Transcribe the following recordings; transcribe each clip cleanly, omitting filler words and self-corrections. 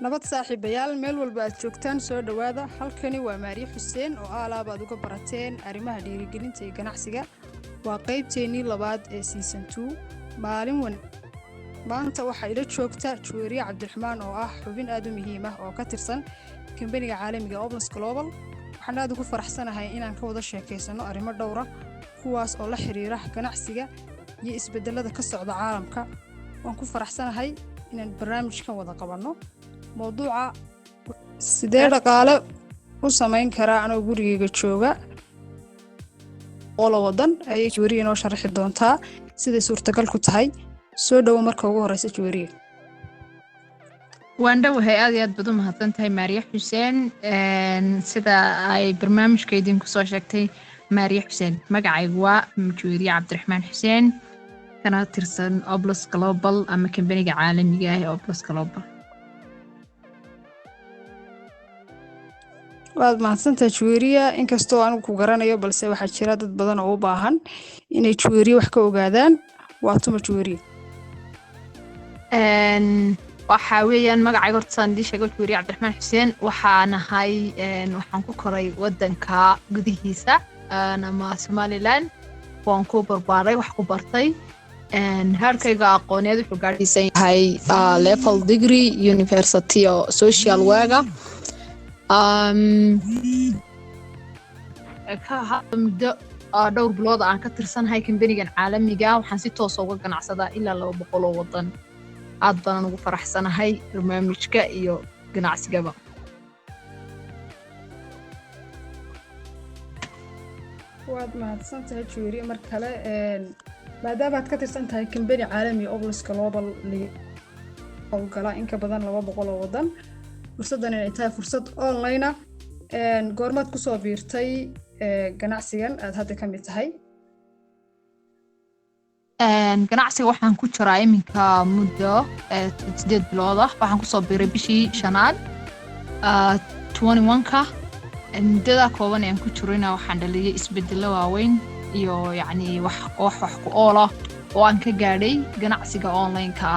nabad saaxiibayaal meel walba aad joogtaan soo dhawaada. Halkani waa Maariya Xuseen oo alaab aad uga barateen arrimaha dhiirigelinta iyo ganacsiga. Waa qaybteennii labaad ee season 2. Maanta waxaa ila joogta Juweriya Cabdiraxmaan oo ah xubin aad u muhiim ah oo ka tirsan kambaniga caalamiga Oblast Global. Waxaan aad ugu faraxsanahay inaan ka wada sheekaysano arrimo dhowr ah kuwaas oo la xiriira ganacsiga iyo isbedelada ka socda caalamka. Waan ku faraxsanahay inaan barnaamijkan wada qabanno. موضوع sidee dhaqaale u sameyn karaa anoo gurigeyga jooga oo la wadan ayay Juweriya noo sharaxi doontaa sida suurtagal ku tahay. Soo dhawo marka ugu horeysa Juweriya. waan dhawahay aad iyo aad baad u mahadsantahay Maariya Xuseen sida ay barnaamijkeedin ku soo sheegtay Maariya Xuseen magacaygu waa Juweriya Cabdiraxmaan Xuseen kana tirsan Oblast Global ama kambaniga caalamiga ah ee Oblast Global. waad mahadsantahay Juweriya inkastoo aan ku garanayo balse waxaa jira dad badan oo u baahan inay Juweriya wax ka ogaadaan. waa tuma Juweriya waxa weeyaan magacayga horta saan idin sheegay Juweriya Cabdiraxmaan Xuseen waxaan ahay waxaan ku koray wadanka gudihiisa ama Somaliland waan ku barbaaray wax ku bartay harkayga aqooneed wuxuu gaarsiisan yahay level degree university of social worker ka hadda dhowr bilood aan ka tirsanahay kambanigan caalamiga waxaan si toos ah uga ganacsadaa ilaa 200 oo wadan aad baan ugu faraxsanahay barnaamijka iyo ganacsigaba. waad mahadsantahay Juweriya mar kale maadaama aad ka tirsan tahay kambani caalami Oblast Global oo gala in ka badan 200 oo wadan fursadan ay tahay fursad online ah goormaad ku soo biirtay ganacsigan aad hadda ka mid tahay ganacsiga waxaan ku jiraa iminka muddo 8 bilood ah waxaan ku soo biiray bishii shanaad 21ka muddada kooban ee aan ku jirayna waxaan dhaliyay isbedelo waaweyn iyo yacni wax ku oola oo aan ka gaadhay ganacsiga online-ka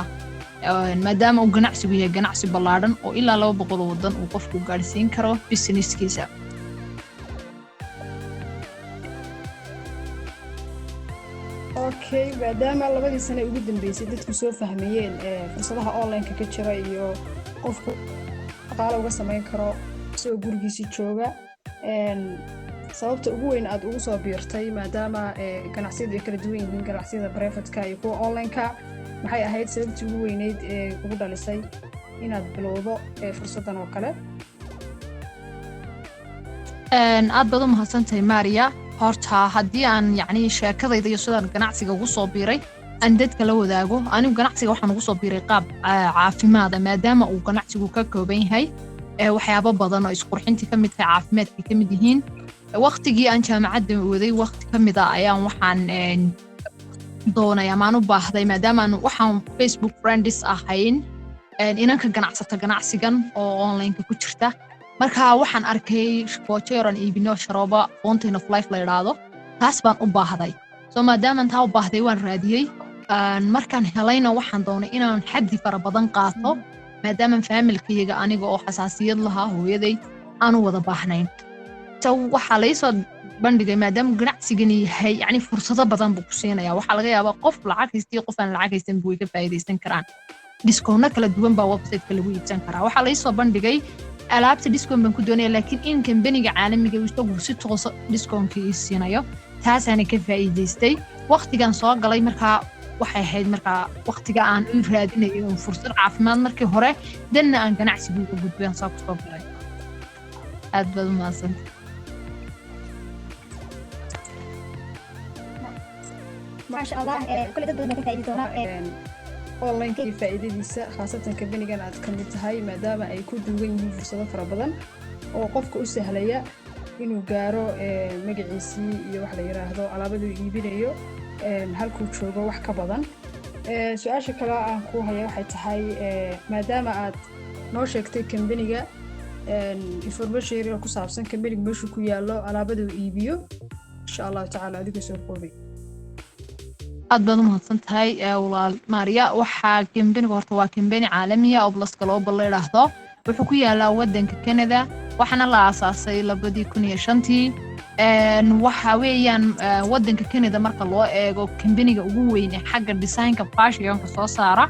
maadaama uu ganacsigu yahay ganacsi ballaaran oo ilaa 200 wadan uu qofku gaarsiin karo businesskiisa. okay maadaama labadii sano ugu dambeysay dadku soo fahmayeen fursadaha online-ka ka jira iyo qofku dhaqaale uga sameyn karo soo gurigiisa jooga sababta ugu weyn aad ugu soo biirtay maadaama ganacsiyadu ay kala duwan yihiin ganacsiyada private-ka iyo kuwa online-ka maxay ahayd sababtii ugu weyneyd ee ugu dhalisay inaad bilowdo fursadan oo kale aad baad u mahadsantahay Maariya horta haddii aan yacni sheekadayda iyo sidaan ganacsiga ugu soo biiray aan dadka la wadaago anigu ganacsiga waxaan ugu soo biiray qaab caafimaad maadaama uu ganacsigu ka kooban yahay waxyaabo badan oo isqurxinta ka mid tahay caafimaadka ka mid yihiin waqtigii aan jaamacadda waday waqti ka mid ah ayaan waxaan doonay amaan u baahday maadaama waxaan Facebook friends ahayn inanka ganacsata ganacsigan oo online-ka ku jirta marka waxaan arkay shaqooyin iibino sharooba fountain of life la yiraahdo taas baan u baahday soo maadaama taa u baahday waan raadiyay markaan helayna waxaan doonay inaan xaddi fara badan qaato maadaama familkayga aniga oo xasaasiyad lahaa hooyaday aan wada baahnayn soo waxa la soo bandhigay maadaama ganacsigan yahay yani fursado badan buu ku siinayaa waxa laga yaabaa qof lacag haystay qof aan lacag haysan buu ka faa'iideysan karaan discount kala duwan baa website-ka lagu iibsan karaa waxa la soo bandhigay alaabta discount baan ku doonayaa laakiin in kambaniga caalamiga uu isagu si toos ah discount-ka ii siinayo taas aan ka faa'iideystay waqtigan soo galay markaa waxay ahayd markaa waqtiga aan u raadinayo fursad caafimaad markii hore danna aan ganacsiga ugu gudbaan soo kusoo galay aad baad u mahadsantahay ما شاء الله كل دد بدنا كفاية دونا online-ka iyo faa'iidadiisa khaasatan kambanigan aad ka mid tahay maadaama ay ku duwan yihiin fursado fara badan oo qofka u sahlaya inuu gaaro magaciisii iyo wax la yiraahdo alaabada uu iibinayo halkuu joogo wax ka badan su'aasha kale aan ku hayo waxay tahay maadaama aad noo sheegtay kambaniga information yar ku saabsan kambaniga meeshu ku yaalo alaabada uu iibiyo insha Allah ta'ala adiga soo koobay aad baad u mahadsantahay walaal Maariya waxa kambaniga horta waa kambani caalami ah Oblast Global la yiraahdo wuxuu ku yaalaa wadanka Canada waxaana la aasaasay 2005 waxa weeyaan wadanka Canada marka loo eego kambaniga ugu weyn ee xagga designka fashionka soo saara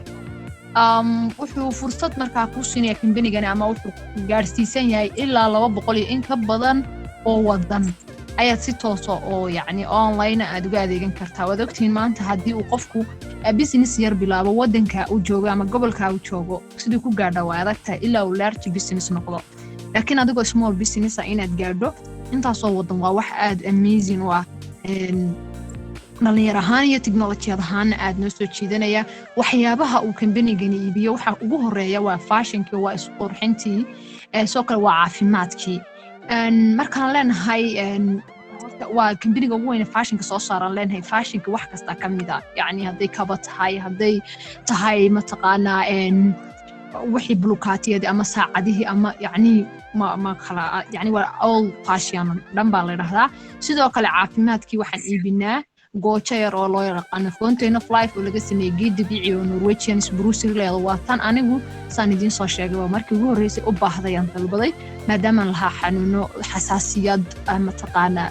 wuxuu fursad markaa ku siinaya kambanigani ama wuxuu gaarsiisan yahay ilaa 200 iyo in ka badan oo wadan ayaad si toos oo yacni online aad uga adeegan kartaa wada ogtiin maanta haddii uu qofku business yar bilaabo wadanka uu joogo ama gobolka uu joogo sidii ku gaadho waa adagtahay ilaa uu large business noqdo laakiin adigoo small business inaad gaadho intaasoo wadan waa wax aad amazing u ah dhalinyar ahaan iyo teknolojiyad ahaan aad noo soo jiidanaya waxyaabaha uu kambanigani iibiyo waxa ugu horeeya waa fashionkii waa isqurxintii soo kale waa caafimaadkii markaan leenahay waa kambaniga ugu weyn fashionka soo saaran leenahay fashionka wax kasta ka mid ah yacni hadday kaba tahay hadday tahay mataqaanaa wixii bulukaatiyada ama saacadihii ama yacni ma kala yacni waa all fashion dhan baa la yidhaahdaa sidoo kale caafimaadkii waxaan iibinaa goojo yar oo loo yaqaano Fountain of Life oo laga sameeyay geed dabiici oo Norwegian spruce leeyahay waa tan anigu saan idin soo sheegay waa markii ugu horeysay u baahday aan dalbaday maadaama lahaa xanuuno xasaasiyad ama taqaana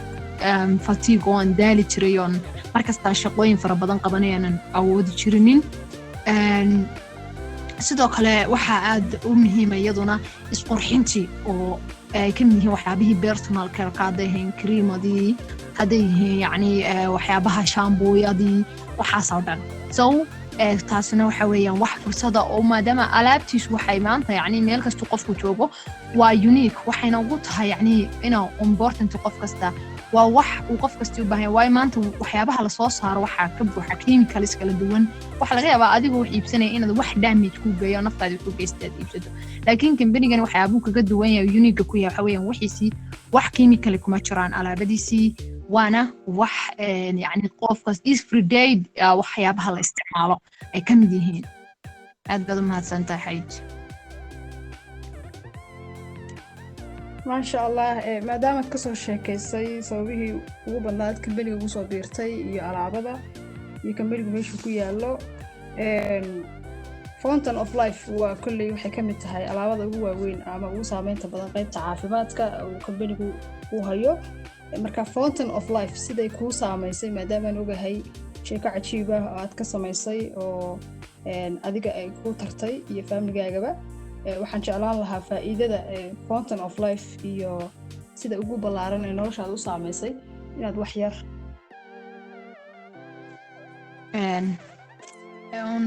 fatigue oo aan daali jiray oo markasta shaqooyin fara badan qabanayaan awoodi jirinin sidoo kale waxa aad u muhiim ah iyaduna isqurxintii oo ay ka mid yihiin waxyaabihii personal care ka hadayeen creamadii hadday yihiin yacni waxyaabaha shaambooyadii waxaasoo dhan so taasina waxa weeyaan wax fursada oo maadaama alaabtiisu waxay maanta yacni meel kasta qofku joogo waa unique waxayna ugu tahay yacni inaa important qof kasta waa wax uu qof kasta u baahan yahay maanta waxyaabaha la soo saaro waxaa ka buuxa chemicals kala duwan waxa laga yaabaa adigoo wax iibsanaya inaad wax damage ku geeyo naftaada ku geystaad iibsato laakiin kambanigani waxyaabuu kaga duwan yahay unique ku yahay waxa weeyaan wixiisii wax chemical kuma jiraan alaabadiisii وانا wax يعني qofkas everyday waxyaabaha la isticmaalo ay ka mid yihiin aad baad u mahadsantahay ما شاء الله maadaama ka soo sheekaysay sababihii ugu badnaad kambaniga ugu soo biirtay iyo alaabada iyo kambaniga meesha ku yaalo Fountain of Life waa kulli waxay ka mid tahay alaabada ugu waaweyn ama ugu saameynta badan qaybta caafimaadka uu kambanigu u hayo marka Fountain of Life siday ku saameysay maadaama aan ogahay sheeko cajiib ah oo aad ka samaysay oo adiga ay ku tartay iyo family-gaagaba waxaan jeclaan lahaa faa'iidada Fountain of Life iyo sida ugu ballaaran ee noloshaada u saameysay inaad wax yar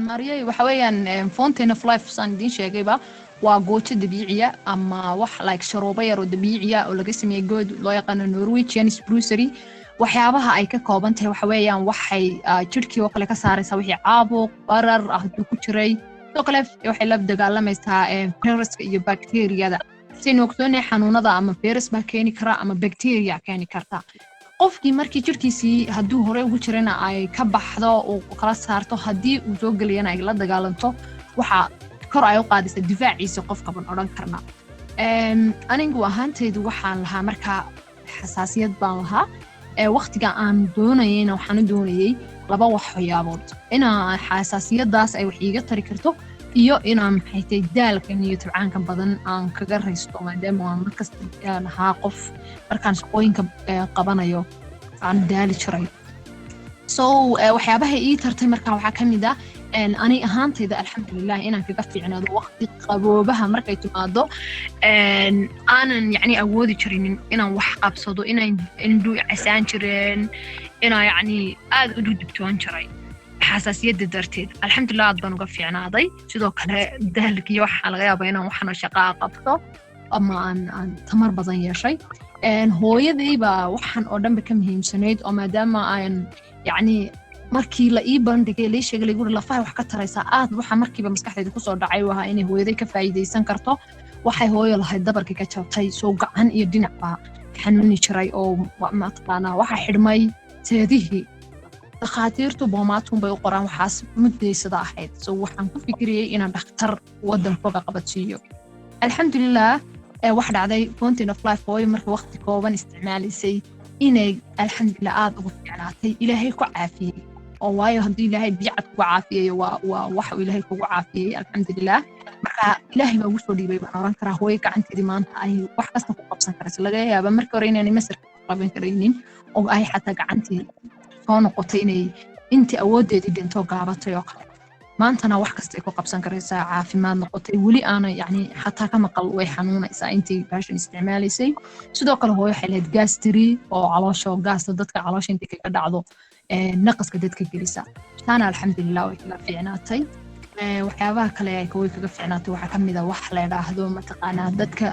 Maria waxa weeyaan Fountain of Life saan idin sheegayba waa goojo dabiiciya ama wax like sharoobo yar oo dabiiciya oo laga sameeyay good loo yaqaan Norwegian spruce waxyaabaha ay ka kooban tahay waxa weeyaan waxay jirkii oo kale ka saaraysaa wixii caabuq barar ah ku jiray sidoo kale waxay la dagaalamaysaa viruska iyo bakteeriyada si noqdone xanuunada ama virus ba keeni kara ama bakteeriya keeni karta qofkii markii jirkiisii hadduu hore ugu jirana ay ka baxdo oo kala saarto haddii uu soo galiyana ay la dagaalanto waxa kor ay u qaadaysa difaaciisa qofka ban oran karna anigu ahaantaydu waxaan lahaa marka xasaasiyad baan lahaa waqtiga aan doonayayna waxaan doonayay laba waxyaabood inaa xasaasiyadaas ay wax iiga tari karto iyo inaan maxay daalkan iyo tabcaanka badan aan kaga raysto maadaama aan markasta lahaa qof markaan shaqooyinka qabanayo aan daali jiray so waxyaabaha ii tartay markaa waxaa ka mid ah ani ahaantayda alxamdulilah inaan kaga fiicnaado waqti qaboobaha markay timaado aanan yacni awoodi jirin inaan wax qabsado inaan indhu casaan jireen inaan yacni aad u dibtoon jiray xasaasiyadda darteed alxamdulilah aad baan uga fiicnaaday sidoo kale daalkii waxaa laga yaabaa inaan waxna shaqaa qabto ama aan tamar badan yeeshay hooyadayba waxaan oo dhanba ka muhiimsanayd oo maadaama aan yacni markii la ii bandhigay la sheegay lagu lafaha wax ka taraysa aad waxa markiiba maskaxdayda ku soo dhacay waa inay hooyaday ka faa'iideysan karto waxay hooyo lahayd dabarkii ka jabtay soo gacan iyo dhinacba xanuuni jiray oo ma taqaanaa waxa xidhmay seedihii dhakhaatiirtu boomaatun bay u qoraan waxaas muddaysada ahayd so waxaan ku fikiriyay inaan dhakhtar waddankooga qabadsiiyo alxamdulilah wax dhacday Fountain of Life hooyo markii waqti kooban isticmaalisay inay alxamdulilah aad ugu fiicnaatay ilaahay ku caafiyey oo waayo haddii ilaahay biyacad kugu caafiyey waa wax ilaahay kugu caafiyey alxamdulilah marka ilaahay baa ugu soo dhiibay baan oran karaa hooyo gacanteedii maanta ay wax kasta ku qabsan karayso laga yaaba markii hore inaan masar qaban karaynin oo ay xataa gacantii soo noqotay inay intii awoodeedii dhinto gaabatay oo kale maantana wax kasta ay ku qabsan karaysaa caafimaad noqotay weli aana yacni xataa ka maqal way xanuunaysaa intii baashan isticmaalaysay sidoo kale hooyo waxay lahayd gaastiri oo caloosha gaasta dadka caloosha intii kaga dhacdo naqaska dadka gelisa taana alxamdulilah way kala fiicnaatay waxyaabaha kale ay way kaga fiicnaatay waxaa ka mid ah wax la yidhaahdo mataqaanaa dadka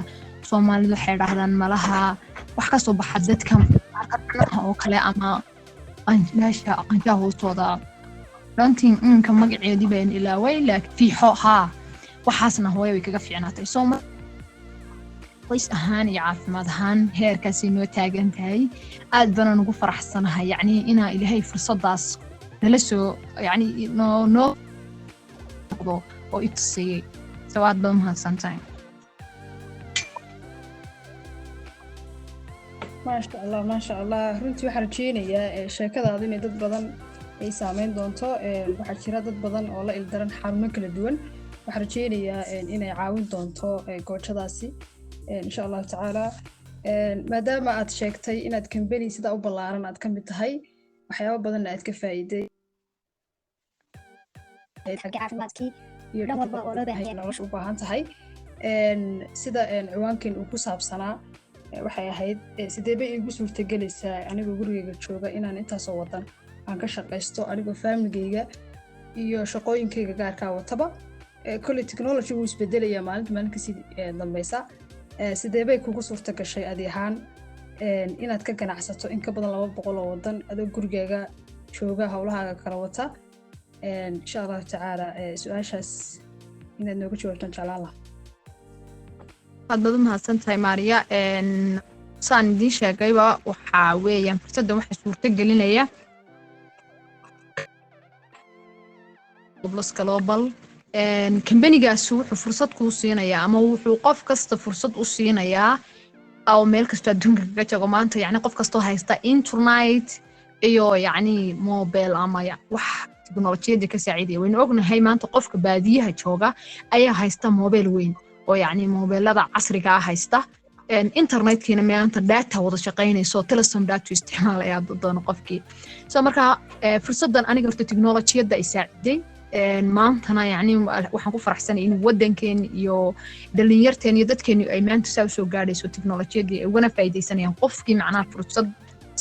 Soomaalidu waxay yidhaahdaan malaha wax ka soo baxa dadka oo kale ama meesha aqoonta hoostooda runtii inka magaceedii baan ilaaway laakiin fiixo haa waxaasna hooyo way kaga fiicnaatay qoys ahaan iyo caafimaad ahaan heerkaasi noo taagan tahay aad baan ugu faraxsanahay yacni inaa ilaahay fursadaas nala soo yacni noo oo itusayay sawaad baan mahadsantahay ما شاء الله runtii waxaan rajeynayaa sheekadaadu inay dad badan ay saameyn doonto waxaa jira dad badan oo la ildaran xanuuno kala duwan waxaan rajeynayaa inay caawin doonto goojadaasi insha Allah tacaala maadaama aad sheegtay inaad company sida u ballaaran aad ka mid tahay waxyaabo badan aad ka faa'iiday caafimaadkii iyo dhan walba oo loo baahan yahay nolosha u baahan tahay sida ciwaankan uu ku saabsanaa waxay ahayd sidee bay igu suurtagelaysaa anigoo gurigeyga jooga inaan intaasoo wadan aan ka shaqaysto anigoo familygeyga iyo shaqooyinkeyga gaarkaa wataba kolley technology wuu isbedelayaa maalin kasii dambeysa sidee bay kugu suurta gashay adi ahaan inaad ka ganacsato in ka badan 200 oo wadan adoo gurigeyga jooga hawlahaaga kala wata insha Allah tacaala su'aashaas inaad nooga jawaabtaan jeclaan lahaa aad baad u mahadsantahay Maria saan idin sheegayba waxa weeyaan fursaddan waxa suurta gelinaya Global company-gaas wuxuu fursad ku siinayaa ama wuxuu qof kasta fursad u siinayaa oo meel kasta adduunka kaga joogo maanta yacni qof kasta oo haysta internet iyo yacni mobile ama wax teknolojiyada ka saacidaya waynu ognahay maanta qofka baadiyaha jooga ayaa haysta mobile weyn oo yacni mobilada casriga ah haysta internetkiina maanta data wada shaqeynayso telesom data isticmaalaya doon qofkii soo marka fursaddan aniga horta teknolojiyada ay saaciday maantana yacni waxaan ku faraxsanahay in wadankeen iyo dhalinyarteen iyo dadkeen ay maanta soo gaadhayso teknolojiyada ay wana faa'iideysanayaan qofkii macnaha fursad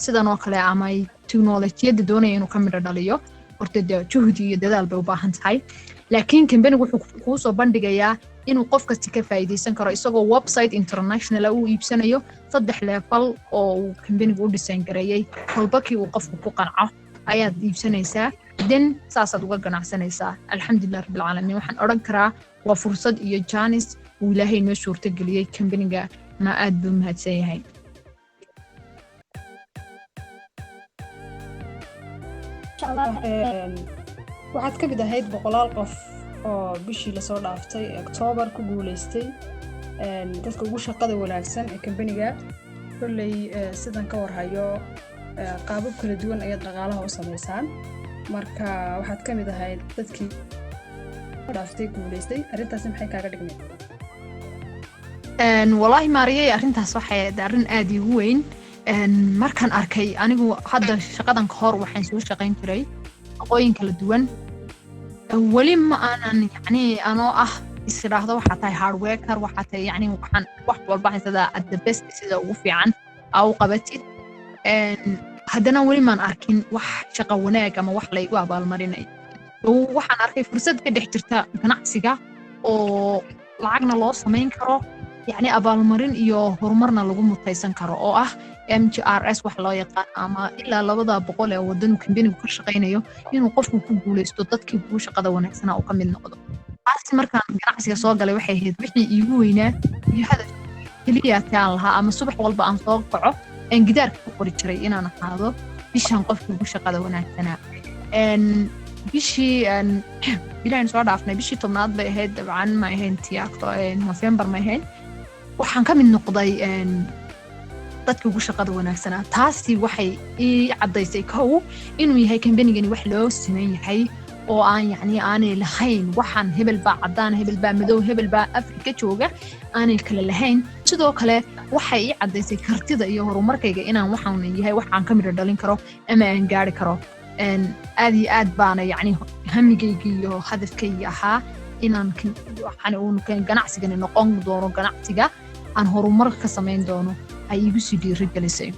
sidan oo kale ama teknolojiyada doonaya inuu ka mid dhaliyo horta juhdi iyo dadaal bay u baahan tahay laakiin company-gu wuxuu ku soo bandhigayaa inuu qof kasta ka faa'iideysan karo isagoo website international uu iibsanayo 3 level oo uu company-gu u design gareeyay kolbakii uu qofku ku qanco ayaad iibsanaysaa dan saasaad uga ganacsanaysaa alxamdulilah rabbil caalamiin waxaan oran karaa waa fursad iyo jaanis uu ilaahay noo suurta geliyay company-ga na aad buu mahadsan yahay waxaad ka mid ahayd 100 qof oo bishii la soo dhaaftay October ku guuleystay dadka ugu shaqada wanaagsan ee company-ga kulley sidan ka warhayo qaabab kala duwan ayaad dhaqaalaha u sameysaan marka waxaad ka mid ahayd dadkii dhaaftay guuleystay arrintaas maxay kaaga dhignay wallahi Maria arrintaas waxay arrin aad igu weyn markaan arkay anigu hadda shaqadan ka hor waxaan soo shaqayn jiray aqooyin kala duwan wali ma aanan yacni anoo israahdo waxa tahay hard worker waxa tahay yacni waxaan wax walba haysadaa at the best sida ugu fiican aw qabatid haddana wali maan arkin wax shaqo wanaag ama wax la igu abaalmarinay waxaan arkay fursad ka dhex jirta ganacsiga oo lacagna loo samayn karo yacni abaalmarin iyo horumarna lagu mutaysan karo oo MGRS wax loo yaqaan ama ilaa 200 ee wadan company-gu ka shaqeynayo inuu qofku ku guuleysto dadkii ugu shaqada wanaagsan oo ka mid noqdo taasi markaan ganacsiga soo galay waxay ahayd wixii iigu weynaa iyo hadaf kaliya taan lahaa ama subax walba aan soo kaco aan gidaarka ku qori jiray inaan ahaado bishan qofkii ugu shaqada wanaagsanaa bishii bilaan soo dhaafnay bishii 10aad bay ahayd dabcan ma ahayn tiyaaqto November ma ahayn waxaan ka mid noqday dadka ugu shaqada wanaagsanaa taasi waxay ii cadaysay kow inuu yahay company-gani wax loo siman yahay oo aan yacni aanay lahayn waxaan hebel baa caddaan hebel baa madow hebel baa afrika jooga aanay kale lahayn sidoo kale waxay ii caddaysay kartida iyo horumarkayga inaan waxaan yahay waxaan ka midho dhalin karo ama aan gaari karo aad iyo aad baana yacni hamigayga iyo hadafkayga ahaa inaan waxaan ganacsigani noqon doono ganacsiga aan horumar ka samayn doono ay igu sii dhiirigelisay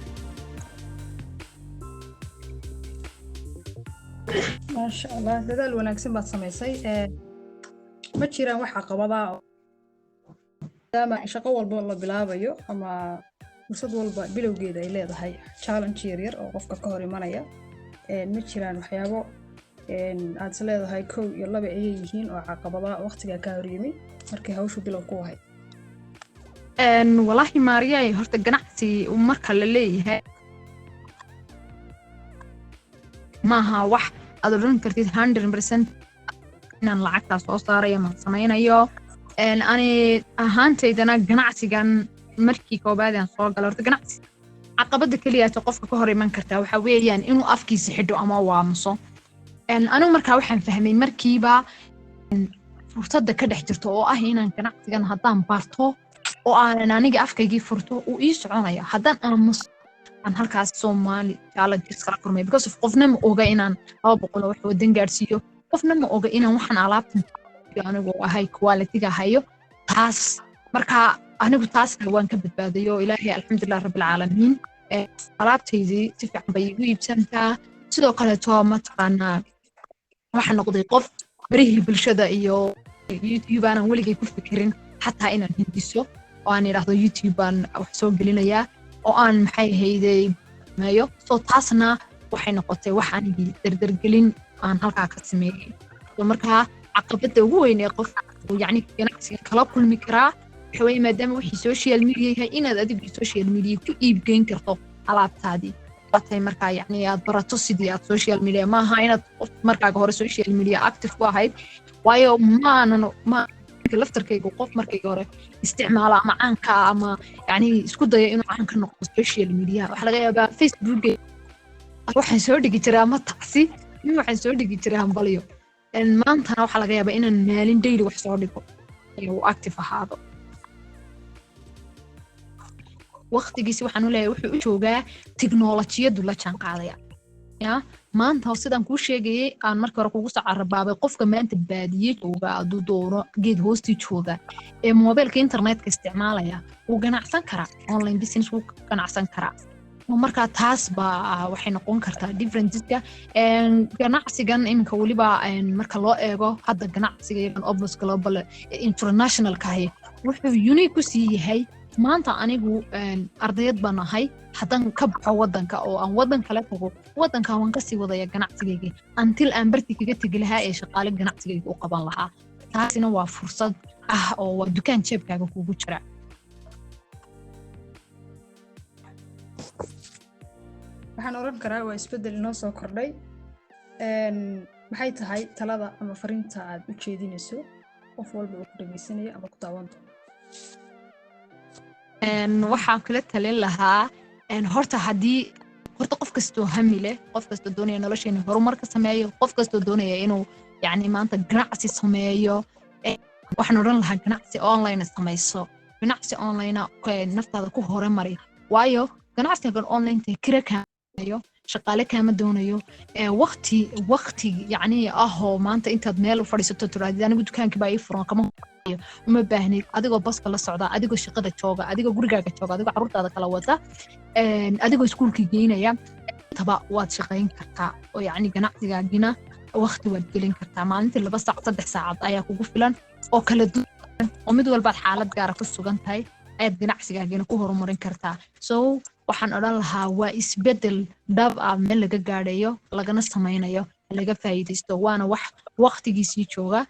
maasha allah dadaal wanaagsan baad samaysay ma jiraan wax caqabada maadaama shaqo walba la bilaabayo ama fursad walba bilowgeeda ay leedahay challenge yar oo qofka ka hor imanaya ma jiraan waxyaabo aad is leedahay 1 iyo 2 ayay yihiin oo caqabada waqtiga ka hor yimi markii hawshu bilow ku ahayd والله ماريا horta ganacsi marka la leeyahay maaha wax aad oran kartid 100% inaan lacagta soo saarayo ma samaynayo ani ahaantaydana ganacsigan markii koobaad aan soo galay horta ganacsi caqabada kaliya ee qofka ka hor iman karta waxa weeyaan inuu afkiisa xidho ama waamuso anigu markaa waxaan fahmay markiiba fursadda ka dhex jirto oo ah inaan ganacsigan haddaan barto oo aan aniga afkaygii furto uu ii soconayo haddaan aamuso aan halkaas Soomaali challenges kala kulmay because of qofna ma oga inaan 200 wax wadan gaarsiiyo qofna ma oga inaan waxaan alaabtan anigu ahay quality-ga hayo taas marka anigu taas waan ka badbaadayo ilaahay alxamdulillah rabbil caalamiin alaabtaydii si fiican bay igu iibsantaa sidoo kale ma taqaanaa waxaan noqday qof barihii bulshada iyo YouTube aan weligay ku fikirin xataa inaan hindiso oo aan yiraahdo YouTube aan wax soo gelinayaa oo aan maxay hayday maayo soo taasna waxay noqotay wax aan dardargelin aan halkaa ka sameeyay soo markaa caqabada ugu weyn ee qof yacni ganacsiga kala kulmi karaa waxa weeye maadaama wixii social media yahay inaad adigu social media ku iibgeyn karto alaabtaadii batay markaa yacni aad barato sidii aad social media maaha inaad markaaga hore social media active ku ahayd waayo ma laftarkaygu qof markayga hore isticmaala ama caanka ama yani isku daya inuu caan ka noqdo social media waxa laga yaabaa Facebook waxaan soo dhigi jiraa ama taxi waxaan soo dhigi jiraa hambalyo maantana waxa laga yaabaa inaan maalin daily wax soo dhigo oo active ahaado waqtigiisi waxaan u leeyahay wuxuu u joogaa tiknoolajiyadu la jaan qaadaya ya maanta sidaan kuu sheegayay aan markii hore kugu soo carabaabay qofka maanta baadiye jooga aduu doono geed hoostii jooga ee mobilka internetka isticmaalaya uu ganacsan karaa online business uu ganacsan karaa marka taas baa waxay noqon kartaa differenceska ganacsigan iminka waliba marka loo eego hadda ganacsiga iyagan Oblos Global International kahay wuxuu unique ku sii yahay maanta anigu ardayad baan ahay haddaan ka baxo wadanka oo aan wadan kale tago wadanka waan ka sii wadaya ganacsigayga until aan barti kaga tagi lahaa ee shaqaale ganacsigayga u qaban lahaa taasina waa fursad oo waa dukaan jeebkaaga kugu jira waxaan oran karaa waa isbedel inoo soo kordhay maxay tahay talada ama fariinta aad u jeedinayso qof walba uu ku dhageysanayo ama ku daawan doono waxaan kula talin lahaa horta haddii horta qof kastoo hami leh qof kastoo doonaya nolosheena horumar ka sameeyo qof kastoo doonaya inuu yacni maanta ganacsi sameeyo waxaan odhan lahaa ganacsi online samayso ganacsi online naftaada ku horumari waayo ganacsigan online kira kaamayo shaqaale kaama doonayo waqti yacni ahoo maanta intaad meel u fadhiisato tiraahdo anigu dukaankii baa ii furan kama uma baahnid adigoo baska la socda adigoo shaqada jooga adigoo gurigaaga jooga adigoo carruurtaada kala wata adigoo iskuulka geynaya taba waad shaqayn kartaa oo yacni ganacsigaagina waqti waad gelin kartaa maalintii 2 saac 3 saacad ayaa kugu filan oo kala duwan oo mid walbaad xaalad gaara ku sugan tahay ayaad ganacsigaagina ku horumarin kartaa so waxaan odhan lahaa waa isbedel dhab ah meel laga gaadhayo lagana samaynayo laga faa'iidaysto waana wax waqtigiisii jooga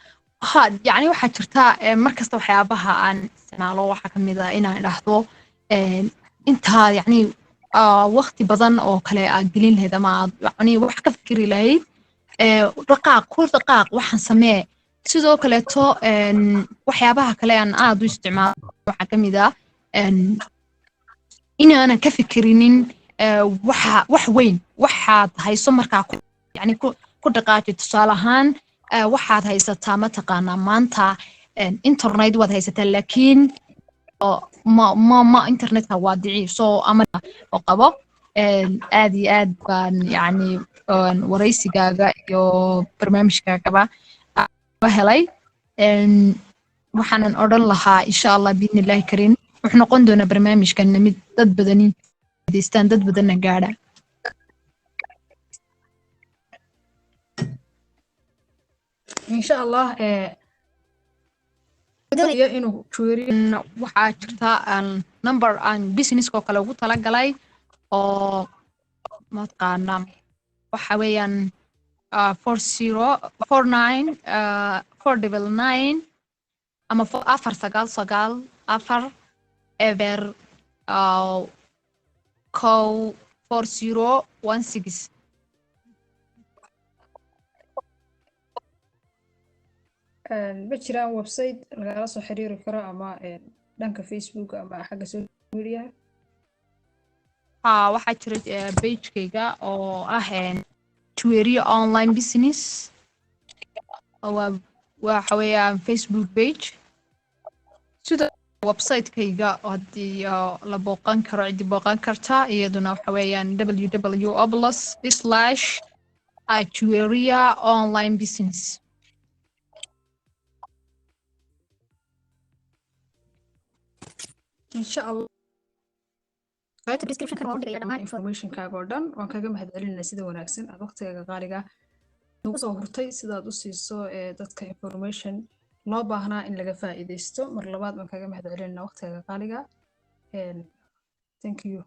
يعني waxaa jirta markasta waxyaabaha aan isticmaalo waxa kamid ah inaan idhaahdo inta yani waqti badan oo kale aad gelin lahayd ama yani wax ka fikiri lahayd dhaqaaq waxaan samee sidoo kaleeto waxyaabaha kale aan aad u isticmaalo waxa kamid ah inaanan ka fikirinin wax weyn waxaad hayso markaa yani ku dhaqaaji tusaale ahaan waxaad haysataa mataqaanaa maanta internet waad haysataa laakiin ma internetka waa daciif soo ama oo qabo aad iyo aad baan yacni waraysigaaga iyo barnaamijkaagaba helay waxaanan odhan lahaa insha allah biidnillaahi kariim wuxuu noqon doonaa barnaamijkan mid dad badani deystaan dad badanna gaadha insha allah inuu waxaa jirta number aan businesskoo kale ugu talagalay oo mataqaana waxa weeyaan 499 ama 499 eber 4016 ma jiraan website lagala soo xiriiri karo ama dhanka Facebook ama xagga social media waxaa jira pagekayga oo ah Tueria online business waxa weeyaan Facebook page sida website-kayga haddii la booqan karo cidii booqan karta iyaduna waxa weeyaan www.tueria online business insha allah qaybta description-ka waan dhigaya dhammaan information-kaaga oo dhan waan kaga mahadcelinaa sida wanaagsan aad waqtigaaga qaaliga ugu soo hurtay sidaad u siiso dadka information loo baahnaa in laga faa'iidaysto mar labaad waan kaga mahadcelinaa waqtigaaga qaaliga thank you